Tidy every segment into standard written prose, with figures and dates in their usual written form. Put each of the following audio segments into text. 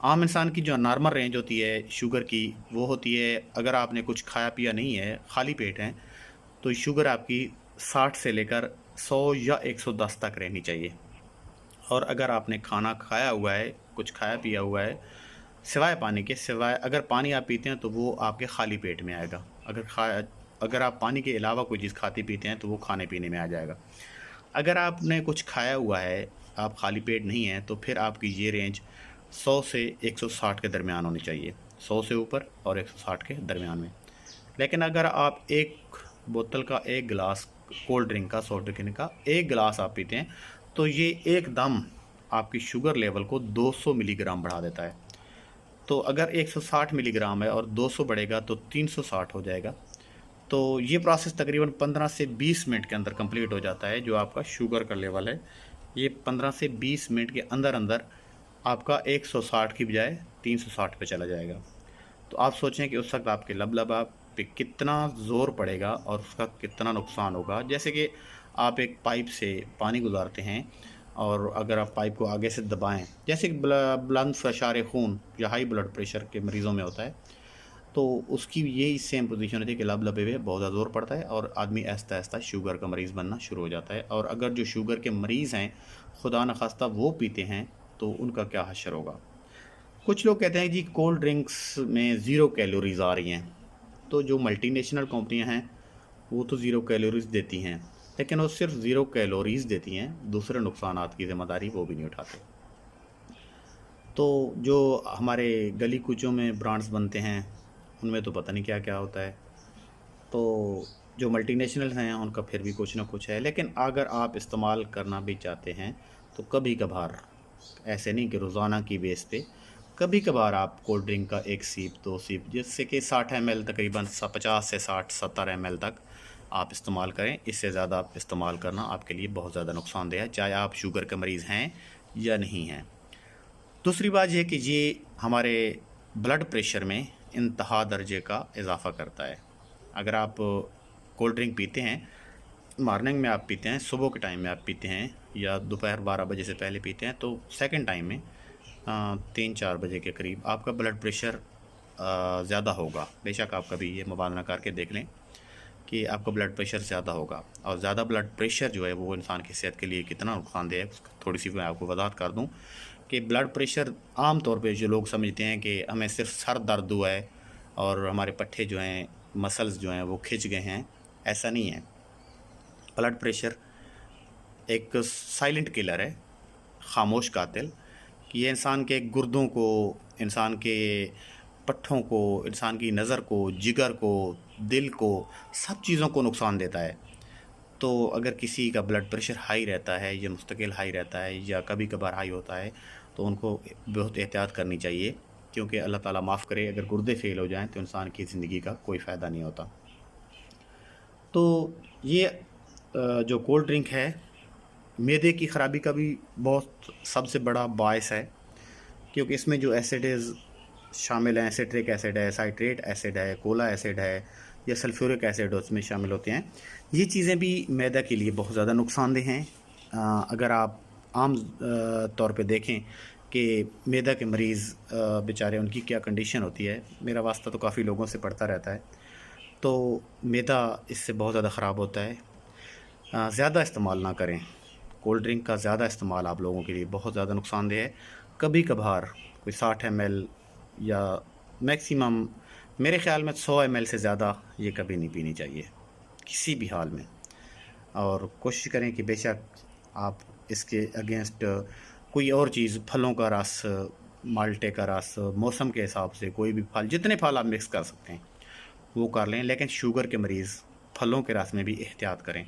عام انسان کی جو نارمل رینج ہوتی ہے شوگر کی وہ ہوتی ہے، اگر آپ نے کچھ کھایا پیا نہیں ہے، خالی پیٹ ہیں، تو شوگر آپ کی 60 سے لے کر 100 یا 110 تک رہنی چاہیے۔ اور اگر آپ نے کھانا کھایا ہوا ہے، کچھ کھایا پیا ہوا ہے، سوائے پانی کے، اگر پانی آپ پیتے ہیں تو وہ آپ کے خالی پیٹ میں آئے گا۔ اگر آپ پانی کے علاوہ کوئی چیز کھاتے پیتے ہیں تو وہ کھانے پینے میں آ جائے گا۔ اگر آپ نے کچھ کھایا ہوا ہے، آپ خالی پیٹ نہیں ہیں، تو پھر آپ کی یہ رینج 100 سے 160 کے درمیان ہونی چاہیے، 100 سے اوپر اور 160 کے درمیان میں۔ لیکن اگر آپ ایک بوتل کا ایک گلاس کولڈ ڈرنک کا، سافٹ ڈرنک کا ایک گلاس آپ پیتے ہیں تو یہ ایک دم آپ کی شوگر لیول کو 200 ملی گرام بڑھا دیتا ہے۔ تو اگر 160 ملی گرام ہے اور 200 بڑھے گا تو 360 ہو جائے گا۔ تو یہ پروسیس تقریباً 15 سے 20 منٹ کے اندر کمپلیٹ ہو جاتا ہے۔ جو آپ کا شوگر کا لیول ہے یہ 15 سے 20 منٹ کے اندر اندر آپ کا 160 کی بجائے 360 پہ چلا جائے گا۔ تو آپ سوچیں کہ اس وقت آپ کے لب پہ کتنا زور پڑے گا اور اس کا کتنا نقصان ہوگا۔ جیسے کہ آپ ایک پائپ سے پانی گزارتے ہیں اور اگر آپ پائپ کو آگے سے دبائیں، جیسے کہ بلند فشار خون یا ہائی بلڈ پریشر کے مریضوں میں ہوتا ہے، تو اس کی یہی سیم پوزیشن ہوتی ہے کہ لبے پہ بہت زیادہ زور پڑتا ہے اور آدمی آہستہ آہستہ شوگر کا مریض بننا شروع ہو جاتا ہے۔ اور اگر جو شوگر کے مریض ہیں، خدا نخواستہ وہ پیتے ہیں تو ان کا کیا حشر ہوگا۔ کچھ لوگ کہتے ہیں جی کولڈ ڈرنکس میں 0 کیلوریز آ رہی ہیں، تو جو ملٹی نیشنل کمپنیاں ہیں وہ تو 0 کیلوریز دیتی ہیں، لیکن وہ صرف 0 کیلوریز دیتی ہیں، دوسرے نقصانات کی ذمہ داری وہ بھی نہیں اٹھاتے۔ تو جو ہمارے گلی کوچوں میں برانڈز بنتے ہیں ان میں تو پتہ نہیں کیا کیا ہوتا ہے۔ تو جو ملٹی نیشنلز ہیں ان کا پھر بھی کچھ نہ کچھ ہے، لیکن اگر آپ استعمال کرنا بھی چاہتے ہیں تو کبھی کبھار، ایسے نہیں کہ روزانہ کی بیس پہ، کبھی کبھار آپ کولڈ ڈرنک کا 1 سیپ 2 سیپ، جس سے کہ 60 ایم ایل تقریباً 50 سے 60-70 ایم ایل تک آپ استعمال کریں۔ اس سے زیادہ آپ استعمال کرنا آپ کے لیے بہت زیادہ نقصان دہ ہے، چاہے آپ شوگر کے مریض ہیں یا نہیں ہیں۔ دوسری بات یہ کہ یہ ہمارے بلڈ پریشر میں انتہا درجے کا اضافہ کرتا ہے۔ اگر آپ کولڈ ڈرنک پیتے ہیں، مارننگ میں آپ پیتے ہیں، صبح کے ٹائم میں آپ پیتے ہیں یا دوپہر 12 بجے سے پہلے پیتے ہیں، تو سیکنڈ ٹائم میں 3-4 بجے کے قریب آپ کا بلڈ پریشر زیادہ ہوگا۔ بے شک آپ کبھی یہ موازنہ کر کے دیکھ لیں کہ آپ کا بلڈ پریشر زیادہ ہوگا، اور زیادہ بلڈ پریشر جو ہے وہ انسان کی صحت کے لیے کتنا نقصان دہ ہے تھوڑی سی میں آپ کو وضاحت کر دوں کہ بلڈ پریشر عام طور پہ جو لوگ سمجھتے ہیں کہ ہمیں صرف سر درد ہوا ہے اور ہمارے پٹھے جو ہیں، مسلز جو ہیں وہ کھنچ گئے ہیں، ایسا نہیں ہے۔ بلڈ پریشر ایک سائلنٹ کلر ہے، خاموش قاتل، کہ یہ انسان کے گردوں کو، انسان کے پٹھوں کو، انسان کی نظر کو، جگر کو، دل کو، سب چیزوں کو نقصان دیتا ہے۔ تو اگر کسی کا بلڈ پریشر ہائی رہتا ہے یا مستقل ہائی رہتا ہے یا کبھی کبھار ہائی ہوتا ہے تو ان کو بہت احتیاط کرنی چاہیے، کیونکہ اللہ تعالیٰ معاف کرے اگر گردے فیل ہو جائیں تو انسان کی زندگی کا کوئی فائدہ نہیں ہوتا۔ تو یہ جو کولڈ ڈرنک ہے معدے کی خرابی کا بھی بہت سب سے بڑا باعث ہے، کیونکہ اس میں جو ایسڈز شامل ہیں، سٹرک ایسڈ ہے، سائٹریٹ ایسڈ ہے، کولا ایسڈ ہے یا سلفیورک ایسڈ اس میں شامل ہوتے ہیں۔ یہ چیزیں بھی معدہ کے لیے بہت زیادہ نقصان دہ ہیں۔ اگر آپ عام طور پہ دیکھیں کہ معدہ کے مریض بیچارے ان کی کیا کنڈیشن ہوتی ہے، میرا واسطہ تو کافی لوگوں سے پڑتا رہتا ہے، تو معدہ اس سے بہت زیادہ خراب ہوتا ہے۔ زیادہ استعمال نہ کریں، کولڈ ڈرنک کا زیادہ استعمال آپ لوگوں کے لیے بہت زیادہ نقصان دہ ہے۔ کبھی کبھار کوئی 60 ایم ایل یا میکسیمم میرے خیال میں 100 ایم ایل سے زیادہ یہ کبھی نہیں پینی چاہیے کسی بھی حال میں۔ اور کوشش کریں کہ بے شک آپ اس کے اگینسٹ کوئی اور چیز، پھلوں کا رس، مالٹے کا رس، موسم کے حساب سے کوئی بھی پھل، جتنے پھل آپ مکس کر سکتے ہیں وہ کر لیں، لیکن شوگر کے مریض پھلوں کے رس میں بھی احتیاط کریں،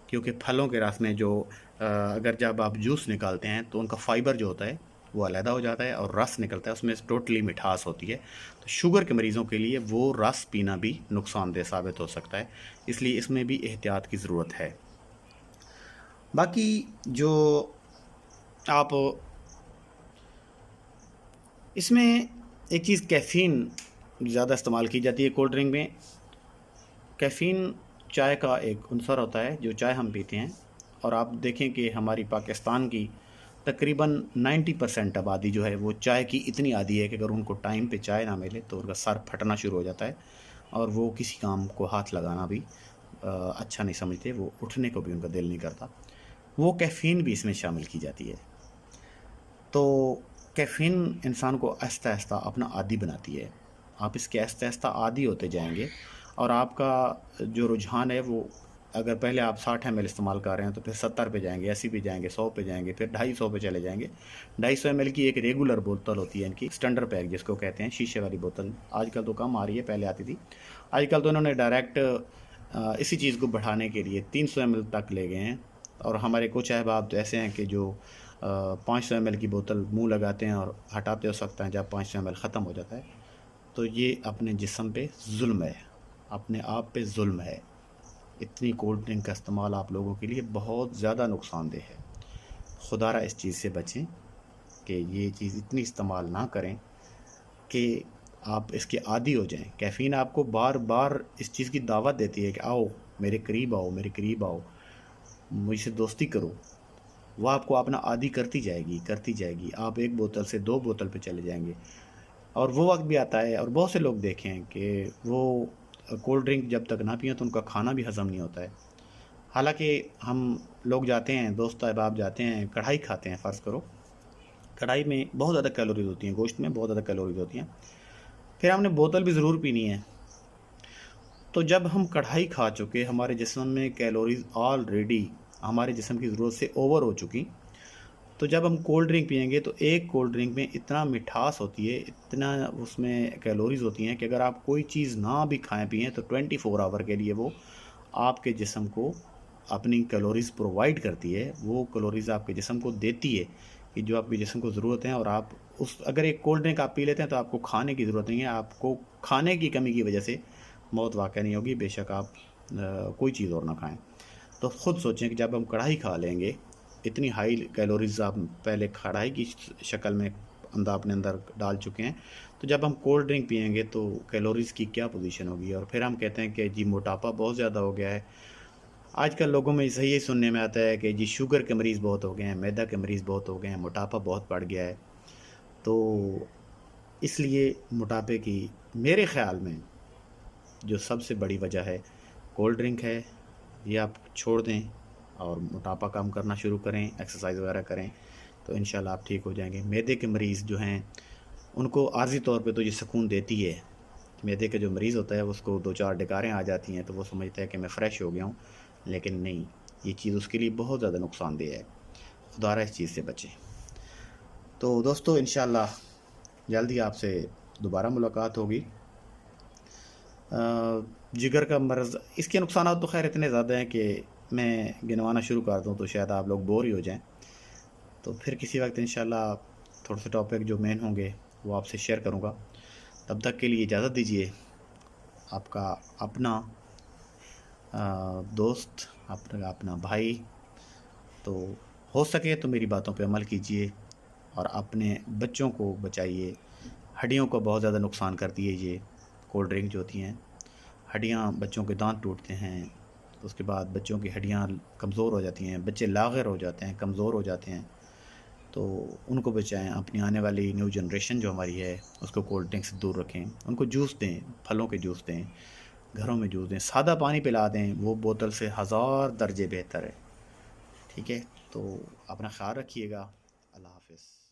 کیونکہ پھلوں کے رس میں جو اگر جب آپ جوس نکالتے ہیں تو ان کا فائبر جو ہوتا ہے وہ علیحدہ ہو جاتا ہے اور رس نکلتا ہے، اس میں ٹوٹلی مٹھاس ہوتی ہے، تو شوگر کے مریضوں کے لیے وہ رس پینا بھی نقصان دہ ثابت ہو سکتا ہے، اس لیے اس میں بھی احتیاط کی ضرورت ہے۔ باقی جو آپ اس میں ایک چیز کیفین زیادہ استعمال کی جاتی ہے کولڈ ڈرنک میں۔ کیفین چائے کا ایک عنصر ہوتا ہے جو چائے ہم پیتے ہیں، اور آپ دیکھیں کہ ہماری پاکستان کی تقریباً 90% آبادی جو ہے وہ چائے کی اتنی عادی ہے کہ اگر ان کو ٹائم پہ چائے نہ ملے تو ان کا سر پھٹنا شروع ہو جاتا ہے، اور وہ کسی کام کو ہاتھ لگانا بھی اچھا نہیں سمجھتے، وہ اٹھنے کو بھی ان کا دل نہیں کرتا۔ وہ کیفین بھی اس میں شامل کی جاتی ہے۔ تو کیفین انسان کو آہستہ آہستہ اپنا عادی بناتی ہے۔ آپ اس کے آہستہ آہستہ عادی ہوتے جائیں گے، اور آپ کا جو رجحان ہے وہ، اگر پہلے آپ 60 ml استعمال کر رہے ہیں تو پھر 70 پہ جائیں گے، 80 پہ جائیں گے، 100 پہ جائیں گے، پھر 250 پہ چلے جائیں گے۔ 250 ml کی ایک ریگولر بوتل ہوتی ہے ان کی، اسٹینڈرڈ پیک جس کو کہتے ہیں، شیشے والی بوتل۔ آج کل تو کم آ رہی ہے، پہلے آتی تھی۔ آج کل تو انہوں نے ڈائریکٹ اسی چیز کو بڑھانے کے لیے 300 ml تک لے گئے ہیں، اور ہمارے کچھ احباب تو ایسے ہیں کہ جو 500 ml کی بوتل منہ لگاتے ہیں اور ہٹاتے ہو سکتے ہیں جب 500 ml ختم ہو جاتا ہے۔ تو یہ اپنے جسم پہ ظلم ہے، اپنے آپ پہ ظلم ہے۔ اتنی کولڈ ڈرنک کا استعمال آپ لوگوں کے لیے بہت زیادہ نقصان دہ ہے۔ خدا را اس چیز سے بچیں کہ یہ چیز اتنی استعمال نہ کریں کہ آپ اس کے عادی ہو جائیں۔ کیفین آپ کو بار بار اس چیز کی دعوت دیتی ہے کہ آؤ میرے قریب آؤ، میرے قریب آؤ، مجھ سے دوستی کرو۔ وہ آپ کو اپنا عادی کرتی جائے گی، کرتی جائے گی۔ آپ 1 بوتل سے 2 بوتل پہ چلے جائیں گے، اور وہ وقت بھی آتا ہے، اور بہت سے لوگ دیکھیں کہ وہ کولڈ ڈرنک جب تک نہ پئیں تو ان کا کھانا بھی ہضم نہیں ہوتا ہے۔ حالانکہ ہم لوگ جاتے ہیں، دوست احباب جاتے ہیں، کڑھائی کھاتے ہیں، فرض کرو کڑھائی میں بہت زیادہ کیلوریز ہوتی ہیں، گوشت میں بہت زیادہ کیلوریز ہوتی ہیں، پھر ہم نے بوتل بھی ضرور پینی ہے۔ تو جب ہم کڑھائی کھا چکے، ہمارے جسم میں کیلوریز آلریڈی ہمارے جسم کی ضرورت سے اوور ہو چکی، تو جب ہم کولڈ ڈرنک پئیں گے تو ایک کولڈ ڈرنک میں اتنا مٹھاس ہوتی ہے، اتنا اس میں کیلوریز ہوتی ہیں کہ اگر آپ کوئی چیز نہ بھی کھائیں پئیں تو 24 آور کے لیے وہ آپ کے جسم کو اپنی کیلوریز پرووائڈ کرتی ہے۔ وہ کیلوریز آپ کے جسم کو دیتی ہے کہ جو آپ کے جسم کو ضرورت ہے، اور آپ اگر ایک کولڈ ڈرنک آپ پی لیتے ہیں تو آپ کو کھانے کی ضرورت نہیں ہے، آپ کو کھانے کی کمی کی وجہ سے موت واقع نہیں ہوگی، بے شک آپ کوئی چیز اور نہ کھائیں۔ تو خود سوچیں کہ جب ہم کڑھائی کھا لیں گے، اتنی ہائی کیلوریز آپ پہلے کڑھائی کی شکل میں اپنے اندر ڈال چکے ہیں، تو جب ہم کولڈ ڈرنک پئیں گے تو کیلوریز کی کیا پوزیشن ہوگی؟ اور پھر ہم کہتے ہیں کہ جی موٹاپا بہت زیادہ ہو گیا ہے۔ آج کل لوگوں میں صحیح سننے میں آتا ہے کہ جی شوگر کے مریض بہت ہو گئے ہیں، میدا کے مریض بہت ہو گئے ہیں، موٹاپا بہت بڑھ گیا ہے۔ تو اس لیے موٹاپے کی میرے خیال میں جو سب سے بڑی وجہ ہے کولڈ ڈرنک ہے۔ یہ آپ چھوڑ دیں اور موٹاپا کم کرنا شروع کریں، ایکسرسائز وغیرہ کریں، تو انشاءاللہ آپ ٹھیک ہو جائیں گے۔ میدے کے مریض جو ہیں ان کو عارضی طور پہ تو یہ سکون دیتی ہے۔ میدے کا جو مریض ہوتا ہے اس کو 2-4 ڈکاریں آ جاتی ہیں تو وہ سمجھتا ہے کہ میں فریش ہو گیا ہوں، لیکن نہیں، یہ چیز اس کے لیے بہت زیادہ نقصان دہ ہے۔ خدا را اس چیز سے بچیں۔ تو دوستو انشاءاللہ جلدی آپ سے دوبارہ ملاقات ہوگی۔ جگر کا مرض، اس کے نقصانات تو خیر اتنے زیادہ ہیں کہ میں گنوانا شروع کر دوں تو شاید آپ لوگ بور ہی ہو جائیں۔ تو پھر کسی وقت انشاءاللہ تھوڑے سے ٹاپک جو مین ہوں گے وہ آپ سے شیئر کروں گا۔ تب تک کے لیے اجازت دیجیے۔ آپ کا اپنا دوست، اپنا بھائی۔ تو ہو سکے تو میری باتوں پہ عمل کیجیے اور اپنے بچوں کو بچائیے۔ ہڈیوں کو بہت زیادہ نقصان کرتی ہے یہ کولڈ ڈرنک جو ہوتی ہیں۔ ہڈیاں، بچوں کے دانت ٹوٹتے ہیں، اس کے بعد بچوں کی ہڈیاں کمزور ہو جاتی ہیں، بچے لاغر ہو جاتے ہیں، کمزور ہو جاتے ہیں۔ تو ان کو بچائیں، اپنی آنے والی نیو جنریشن جو ہماری ہے اس کو کولڈ ڈرنک سے دور رکھیں۔ ان کو جوس دیں، پھلوں کے جوس دیں، گھروں میں جوس دیں، سادہ پانی پلا دیں، وہ بوتل سے 1000 درجے بہتر ہے۔ ٹھیک ہے، تو اپنا خیال رکھیے گا۔ اللہ حافظ۔